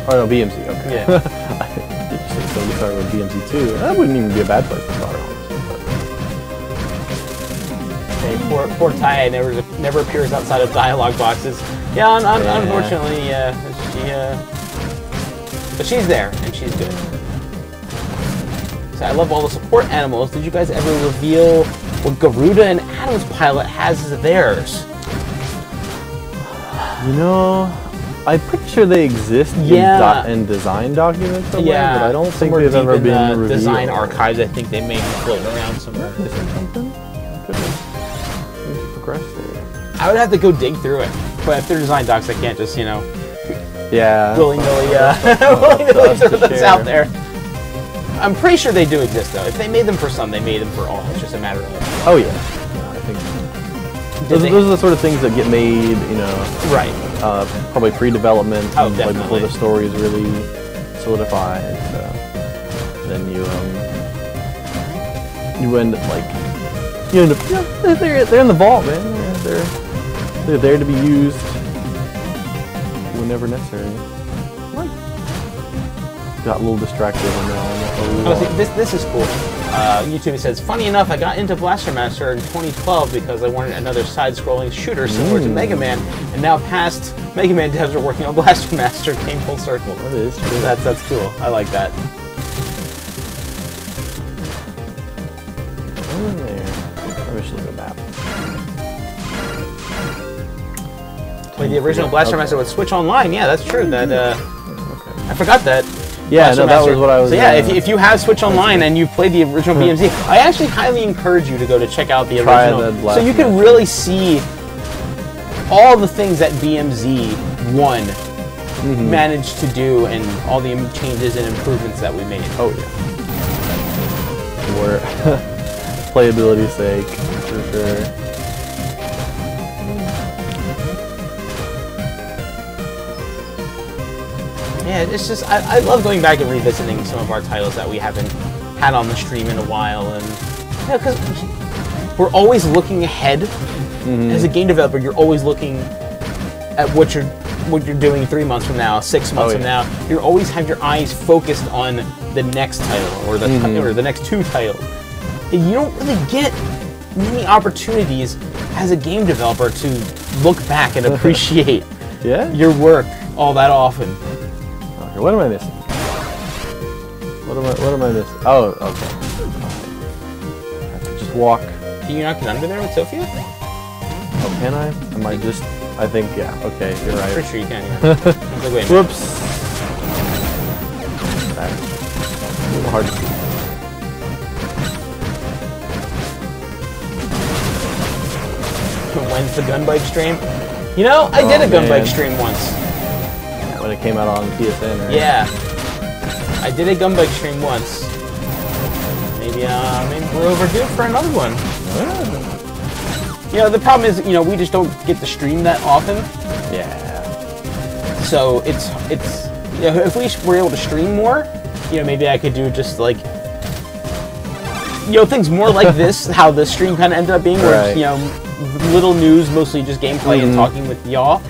Oh no, BMZ. Okay. Yeah. So we started with BMZ 2. That wouldn't even be a bad place to start, honestly. Hey, poor Ty never appears outside of dialogue boxes. Yeah, unfortunately, yeah. But she's there, and she's good. So I love all the support animals. Did you guys ever reveal what Garuda and Adam's Pilot has as theirs? I'm pretty sure they exist in design documents somewhere, but I don't think they've ever been revealed. Design archives, I think they may be floating around somewhere. Is there something? Goodness. We need to progress there. I would have to go dig through it. But if they're design docs, I can't just, willy-nilly throw those out there. I'm pretty sure they do exist, though. If they made them for some, they made them for all. It's just a matter of... Oh, yeah. I think those are the sort of things that get made, Right. Probably pre-development, definitely. Before the story is really solidified. So then you you end up like, they're in the vault, man. They're there to be used whenever necessary. Got a little distracted on that. Oh, see, this is cool. YouTube says, funny enough, I got into Blaster Master in 2012 because I wanted another side-scrolling shooter similar to Mega Man, and now past Mega Man devs are working on Blaster Master. Came full circle. That is true. That's cool. I like that. Oh, there. Maybe I should look at a map. Wait, the original Blaster Master would switch online. Yeah, that's true. That I forgot that. Yeah, no, that was what I was... So yeah, if you have Switch Online and you played the original BMZ, I actually highly encourage you to go to check out the original. So you can really see all the things that BMZ 1 managed to do and all the changes and improvements that we made. Oh, yeah. For playability's sake, for sure. Yeah, it's just, I love going back and revisiting some of our titles that we haven't had on the stream in a while, and because we're always looking ahead. As a game developer, you're always looking at what you're doing 3 months from now, 6 months from now. You always have your eyes focused on the next title or the next 2 titles. And you don't really get many opportunities as a game developer to look back and appreciate your work all that often. What am I missing? What am I missing? Oh, okay. I have to just walk. Can you not get under there with Sophia? Oh, can I? Am I just... I think, yeah. Okay, you're right. Pretty sure you can, yeah. Like, wait, whoops. That's a little hard to see. When's the gun bike stream? You know, I did a gun bike stream once. When it came out on PSN, right? Yeah. I did a gun bike stream once. Maybe we're overdue for another one. You know, the problem is, you know, we just don't get to stream that often. Yeah. So it's you know, if we were able to stream more, you know, maybe I could do just like, you know, things more like this, how this stream kind of ended up being, where it's, you know, little news, mostly just gameplay and talking with y'all.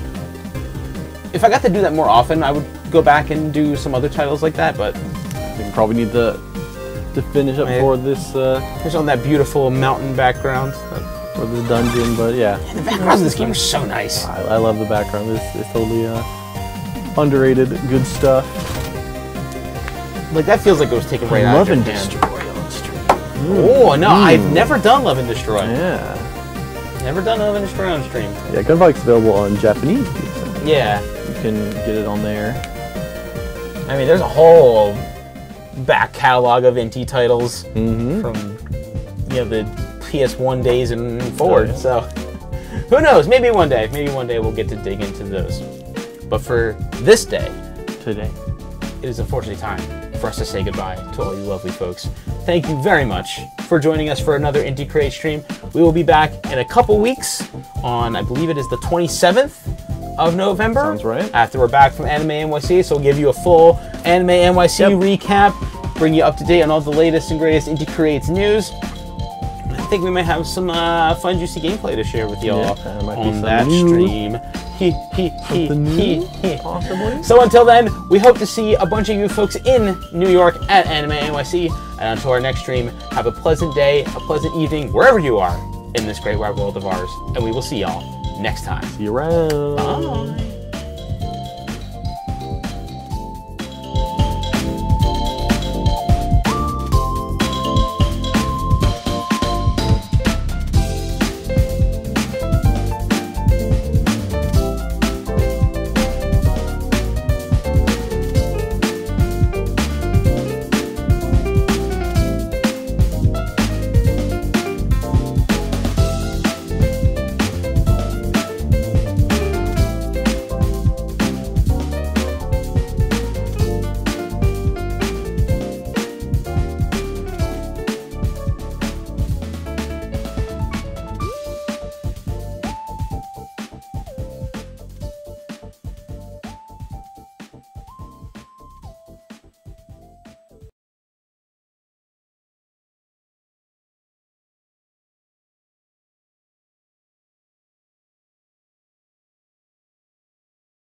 If I got to do that more often, I would go back and do some other titles like that, but... I think we probably need to finish up for this... Just on that beautiful mountain background. For this dungeon, but yeah. The backgrounds of this game are so nice. I love the background. It's totally underrated, good stuff. Like, that feels like it was taken right out of your hand. Love and Destroy on stream. Oh, no, I've never done Love and Destroy. Yeah. Never done Love and Destroy on stream. Yeah, Gunbike's available on Japanese. Yeah. You can get it on there. I mean, there's a whole back catalog of Inti titles from, you know, the PS1 days and forward. So, who knows? Maybe one day we'll get to dig into those. But for this day, today, it is unfortunately time for us to say goodbye to all you lovely folks. Thank you very much for joining us for another Inti Creates stream. We will be back in a couple weeks on, I believe it is the 27th of November. Sounds right. After we're back from Anime NYC, so we'll give you a full Anime NYC recap, bring you up to date on all the latest and greatest Inti Creates news. I think we might have some fun, juicy gameplay to share with y'all on that stream. Possibly. So until then, we hope to see a bunch of you folks in New York at Anime NYC. And until our next stream, have a pleasant day, a pleasant evening, wherever you are in this great wide world of ours. And we will see y'all next time. See you around. Bye.